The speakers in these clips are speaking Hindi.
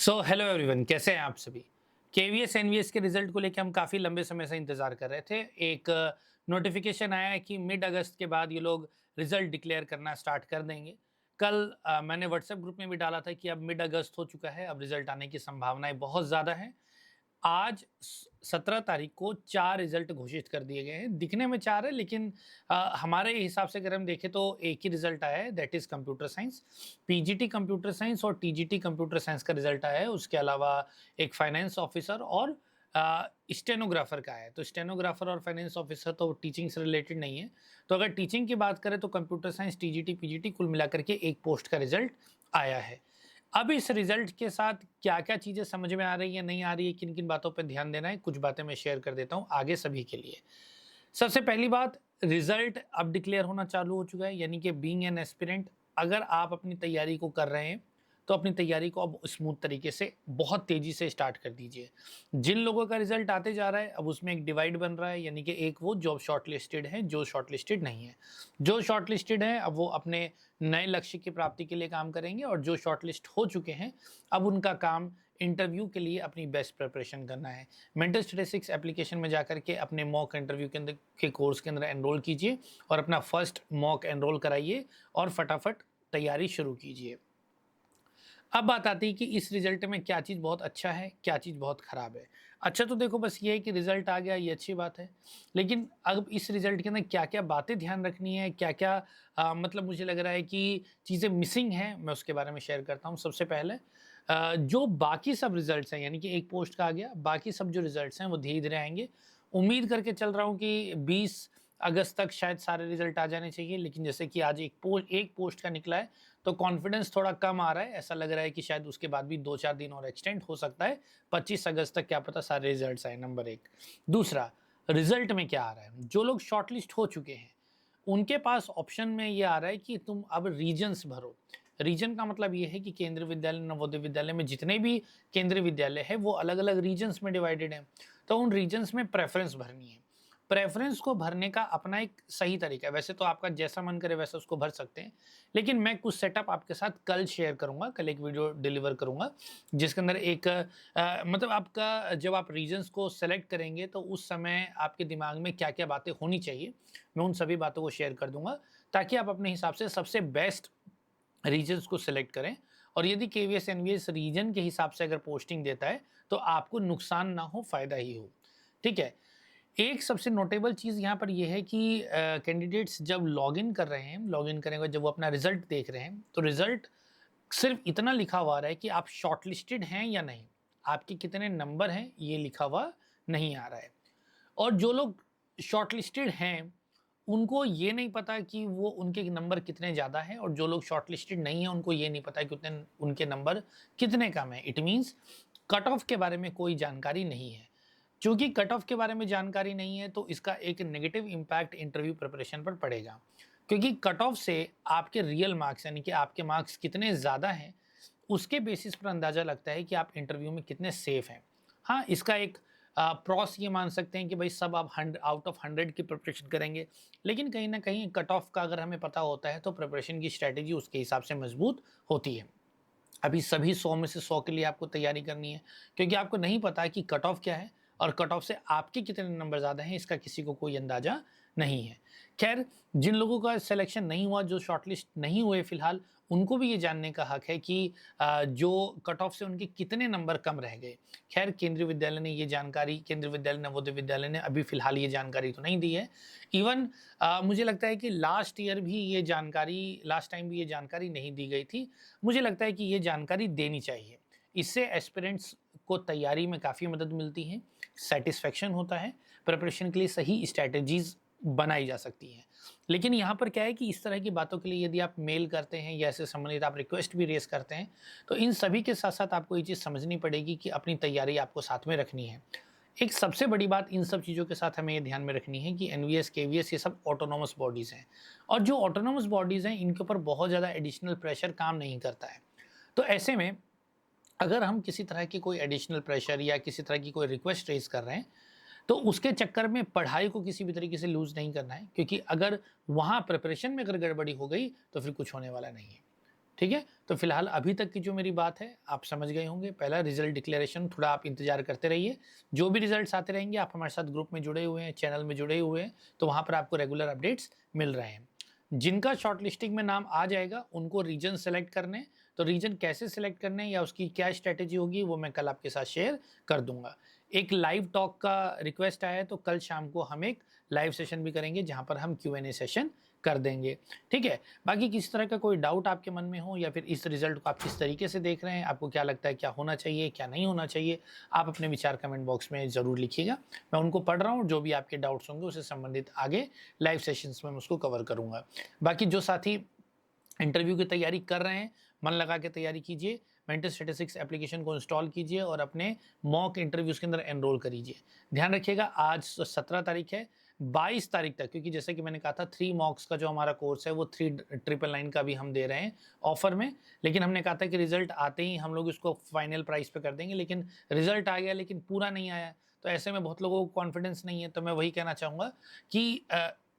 सो हेलो एवरीवन, कैसे हैं आप सभी। केवीएस एनवीएस के रिजल्ट को लेकर हम काफ़ी लंबे समय से इंतज़ार कर रहे थे। एक नोटिफिकेशन आया है कि मिड अगस्त के बाद ये लोग रिजल्ट डिक्लेयर करना स्टार्ट कर देंगे। कल मैंने व्हाट्सएप ग्रुप में भी डाला था कि अब मिड अगस्त हो चुका है, अब रिजल्ट आने की संभावनाएं बहुत ज़्यादा हैं। आज 17 तारीख को 4 रिज़ल्ट घोषित कर दिए गए हैं। दिखने में 4 है, लेकिन हमारे हिसाब से अगर हम देखें तो एक ही रिज़ल्ट आया है, that is computer science. PGT computer science और टीजीटी कंप्यूटर साइंस का रिज़ल्ट आया है। उसके अलावा एक फाइनेंस ऑफिसर और स्टेनोग्राफर का है। तो स्टेनोग्राफर और फाइनेंस ऑफिसर तो टीचिंग से रिलेटेड नहीं है। तो अगर टीचिंग की बात करें तो कंप्यूटर साइंस, टीजीटी, पीजीटी कुल मिलाकर के एक पोस्ट का रिज़ल्ट आया है। अब इस रिजल्ट के साथ क्या-क्या चीज़ें समझ में आ रही है, नहीं आ रही है, किन-किन बातों पे ध्यान देना है, कुछ बातें मैं शेयर कर देता हूँ आगे सभी के लिए। सबसे पहली बात, रिजल्ट अब डिक्लेयर होना चालू हो चुका है, यानी कि बीइंग एन एस्पिरेंट अगर आप अपनी तैयारी को कर रहे हैं, तो अपनी तैयारी को अब स्मूथ तरीके से बहुत तेज़ी से स्टार्ट कर दीजिए। जिन लोगों का रिजल्ट आते जा रहा है, अब उसमें एक डिवाइड बन रहा है, यानी कि एक वो जो शॉर्टलिस्टेड हैं, जो शॉर्टलिस्टेड नहीं है। जो शॉर्टलिस्टेड हैं, अब वो अपने नए लक्ष्य की प्राप्ति के लिए काम करेंगे और जो शॉर्टलिस्ट हो चुके हैं, अब उनका काम इंटरव्यू के लिए अपनी बेस्ट प्रिपरेशन करना है। मेंटल स्टैटिस्टिक्स एप्लीकेशन में जाकर के अपने मॉक इंटरव्यू के कोर्स के अंदर एनरोल कीजिए और अपना फर्स्ट मॉक एनरोल कराइए और फटाफट तैयारी शुरू कीजिए। अब बात आती है कि इस रिजल्ट में क्या चीज़ बहुत अच्छा है, क्या चीज़ बहुत ख़राब है। अच्छा तो देखो, बस ये है कि रिजल्ट आ गया, ये अच्छी बात है। लेकिन अब इस रिजल्ट के अंदर क्या-क्या बातें ध्यान रखनी है, क्या-क्या मतलब मुझे लग रहा है कि चीज़ें मिसिंग हैं, मैं उसके बारे में शेयर करता हूँ। सबसे पहले जो बाकी सब रिजल्ट्स हैं, यानी कि एक पोस्ट का आ गया, बाकी सब जो रिजल्ट्स हैं वो धीरे-धीरे आएँगे। उम्मीद करके चल रहा हूँ कि 20 अगस्त तक शायद सारे रिजल्ट आ जाने चाहिए, लेकिन जैसे कि आज एक पोस्ट का निकला है, तो कॉन्फिडेंस थोड़ा कम आ रहा है। ऐसा लग रहा है कि शायद उसके बाद भी 2-4 दिन और एक्सटेंड हो सकता है। 25 अगस्त तक क्या पता सारे रिजल्ट्स आए, नंबर 1। दूसरा, रिजल्ट में क्या आ रहा है? जो लोग शॉर्टलिस्ट हो चुके हैं, उनके पास ऑप्शन में ये आ रहा है कि तुम अब रीजन्स भरो। रीजन का मतलब ये है कि केंद्रीय विद्यालय, नवोदय विद्यालय में जितने भी केंद्रीय विद्यालय हैं, वो अलग-अलग रीजन्स में डिवाइडेड हैं। तो उन रीजन्स में प्रेफ़रेंस भरनी है। प्रेफ़रेंस को भरने का अपना एक सही तरीका है। वैसे तो आपका जैसा मन करे वैसा उसको भर सकते हैं। लेकिन मैं कुछ सेटअप आपके साथ कल शेयर करूँगा, कल एक वीडियो डिलीवर करूँगा, जिसके अंदर एक मतलब आपका जब आप रीजन्स को सेलेक्ट करेंगे तो उस समय आपके दिमाग में क्या-क्या बातें होनी चाहिए, मैं उन सभी बातों को शेयर कर दूँगा, ताकि आप अपने हिसाब से सबसे बेस्ट रीजन्स को सिलेक्ट करें। और यदि केवीएस एनवीएस रीजन के हिसाब से अगर पोस्टिंग देता है, तो आपको नुकसान ना हो, फ़ायदा ही हो। ठीक है? एक सबसे नोटेबल चीज़ यहाँ पर ये है कि कैंडिडेट्स जब लॉगिन कर रहे हैं, लॉगिन करने के बाद जब वो अपना रिज़ल्ट देख रहे हैं, तो रिज़ल्ट सिर्फ़ इतना लिखा हुआ आ रहा है कि आप शॉर्टलिस्टेड हैं या नहीं। आपके कितने नंबर हैं, ये लिखा हुआ नहीं आ रहा है। और जो लोग शॉर्टलिस्टेड हैं, उनको ये नहीं पता कि वो उनके नंबर कितने ज़्यादा हैं, और जो लोग शॉर्टलिस्टेड नहीं हैं, उनको ये नहीं पता कि उतने उनके नंबर कितने कम हैं। इट मीन्स कट ऑफ के बारे में कोई जानकारी नहीं है। चूँकि कट ऑफ के बारे में जानकारी नहीं है, तो इसका एक नेगेटिव इम्पैक्ट इंटरव्यू प्रिपरेशन पर पड़ेगा। क्योंकि कट ऑफ से आपके रियल मार्क्स, यानी कि आपके मार्क्स कितने ज़्यादा हैं, उसके बेसिस पर अंदाज़ा लगता है कि आप इंटरव्यू में कितने सेफ़ हैं। हाँ, इसका एक प्रॉस ये मान सकते हैं कि भाई सब आप आउट ऑफ 100 की प्रिपरेशन करेंगे, लेकिन कहीं न कहीं कट ऑफ का अगर हमें पता होता है, तो प्रिपरेशन की स्ट्रैटेजी उसके हिसाब से मज़बूत होती है। अभी सभी 100 में से 100 के लिए आपको तैयारी करनी है, क्योंकि आपको नहीं पता कि कट ऑफ क्या है और कट ऑफ से आपके कितने नंबर ज़्यादा हैं, इसका किसी को कोई अंदाज़ा नहीं है। खैर, जिन लोगों का सिलेक्शन नहीं हुआ, जो शॉर्टलिस्ट नहीं हुए फ़िलहाल, उनको भी ये जानने का हक है कि जो कट ऑफ से उनके कितने नंबर कम रह गए। खैर, केंद्रीय विद्यालय, नवोदय विद्यालय ने अभी फ़िलहाल ये जानकारी तो नहीं दी है। इवन मुझे लगता है कि लास्ट टाइम भी ये जानकारी नहीं दी गई थी। मुझे लगता है कि ये जानकारी देनी चाहिए। इससे एस्पिरेंट्स को तैयारी में काफ़ी मदद मिलती है, सैटिस्फैक्शन होता है, प्रिपरेशन के लिए सही स्ट्रैटेजीज़ बनाई जा सकती हैं। लेकिन यहाँ पर क्या है कि इस तरह की बातों के लिए यदि आप मेल करते हैं या इससे संबंधित आप रिक्वेस्ट भी रेज़ करते हैं, तो इन सभी के साथ-साथ आपको ये चीज़ समझनी पड़ेगी कि अपनी तैयारी आपको साथ में रखनी है। एक सबसे बड़ी बात इन सब चीज़ों के साथ हमें ये ध्यान में रखनी है कि एनवीएस, केवीएस ये सब ऑटोनॉमस बॉडीज़ हैं, और जो ऑटोनॉमस बॉडीज़ हैं, इनके ऊपर बहुत ज़्यादा एडिशनल प्रेशर काम नहीं करता है। तो ऐसे में अगर हम किसी तरह की कोई एडिशनल प्रेशर या किसी तरह की कोई रिक्वेस्ट रेज़ कर रहे हैं, तो उसके चक्कर में पढ़ाई को किसी भी तरीके से लूज़ नहीं करना है, क्योंकि अगर वहाँ प्रिपरेशन में अगर गड़बड़ी हो गई, तो फिर कुछ होने वाला नहीं है। ठीक है? तो फिलहाल अभी तक की जो मेरी बात है आप समझ गए होंगे। पहला रिज़ल्ट डिक्लेरेशन थोड़ा आप इंतज़ार करते रहिए। जो भी रिज़ल्ट्स आते रहेंगे, आप हमारे साथ ग्रुप में जुड़े हुए हैं, चैनल में जुड़े हुए हैं, तो वहाँ पर आपको रेगुलर अपडेट्स मिल रहे हैं। जिनका शॉर्टलिस्टिंग में नाम आ जाएगा, उनको रीजन सेलेक्ट करने हैं, तो रीजन कैसे सेलेक्ट करने हैं या उसकी क्या स्ट्रैटेजी होगी, वो मैं कल आपके साथ शेयर कर दूँगा। एक लाइव टॉक का रिक्वेस्ट आया है, तो कल शाम को हम एक लाइव सेशन भी करेंगे, जहाँ पर हम Q&A सेशन कर देंगे, ठीक है? बाकी किसी तरह का कोई डाउट आपके मन में हो या फिर इस रिज़ल्ट को आप किस तरीके से देख रहे हैं, आपको क्या लगता है क्या होना चाहिए, क्या नहीं होना चाहिए, आप अपने विचार कमेंट बॉक्स में ज़रूर लिखिएगा। मैं उनको पढ़ रहा हूँ, जो भी आपके डाउट्स होंगे उससे संबंधित आगे लाइव सेशंस में मैं उसको कवर करूँगा। बाकी जो साथी इंटरव्यू की तैयारी कर रहे हैं, मन लगा के तैयारी कीजिए। मेंटल स्टैटिस्टिक्स एप्लीकेशन को इंस्टॉल कीजिए और अपने मॉक इंटरव्यूज़ के अंदर एनरोल करिए। ध्यान रखिएगा, आज 17 तारीख है, 22 तारीख तक, क्योंकि जैसे कि मैंने कहा था 3 मॉक्स का जो हमारा कोर्स है वो 3999 का भी हम दे रहे हैं ऑफ़र में। लेकिन हमने कहा था कि रिज़ल्ट आते ही हम लोग इसको फाइनल प्राइस पे कर देंगे, लेकिन रिज़ल्ट आ गया लेकिन पूरा नहीं आया। तो ऐसे में बहुत लोगों को कॉन्फिडेंस नहीं है, तो मैं वही कहना चाहूँगा कि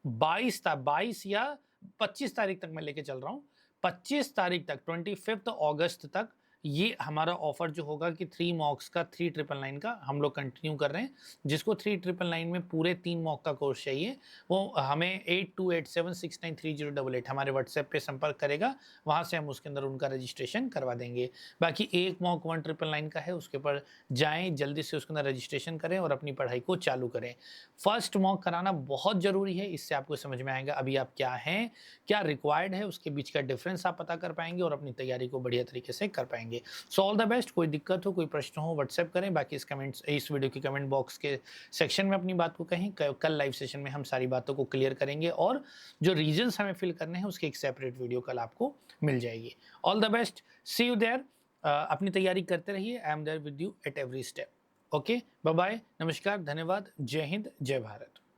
22 या 25 तारीख तक मैं लेके चल रहा हूँ। 25 तारीख तक 25 अगस्त तक ये हमारा ऑफर जो होगा कि 3 मॉक्स का 3999 का हम लोग कंटिन्यू कर रहे हैं। जिसको 3999 में पूरे 3 मॉक का कोर्स चाहिए, वो हमें 8287693088 हमारे व्हाट्सएप पे संपर्क करेगा। वहाँ से हम उसके अंदर उनका रजिस्ट्रेशन करवा देंगे। बाकी एक मॉक 1999 का है, उसके ऊपर जाएँ, जल्दी से उसके अंदर रजिस्ट्रेशन करें और अपनी पढ़ाई को चालू करें। फर्स्ट मॉक कराना बहुत ज़रूरी है, इससे आपको समझ में आएगा अभी आप क्या हैं, क्या रिक्वायर्ड है, उसके बीच का डिफरेंस आप पता कर पाएंगे और अपनी तैयारी को बढ़िया तरीके से कर पाएंगे। So all the best. कोई दिक्कत हो, कोई प्रश्न हो, व्हाट्सएप करें। बाकी इस वीडियो के कमेंट बॉक्स के सेक्शन में अपनी बात को कहें। कल लाइव सेशन में हम सारी बातों को क्लियर करेंगे और जो रीजंस हमें फिल करने हैं उसकी एक सेपरेट वीडियो कल आपको मिल जाएगी। All the best, see you there. अपनी तैयारी करते रहिए, I am there with you at every step. Okay, bye bye, नमस्कार, धन्यवाद, जय हिंद, जय भारत।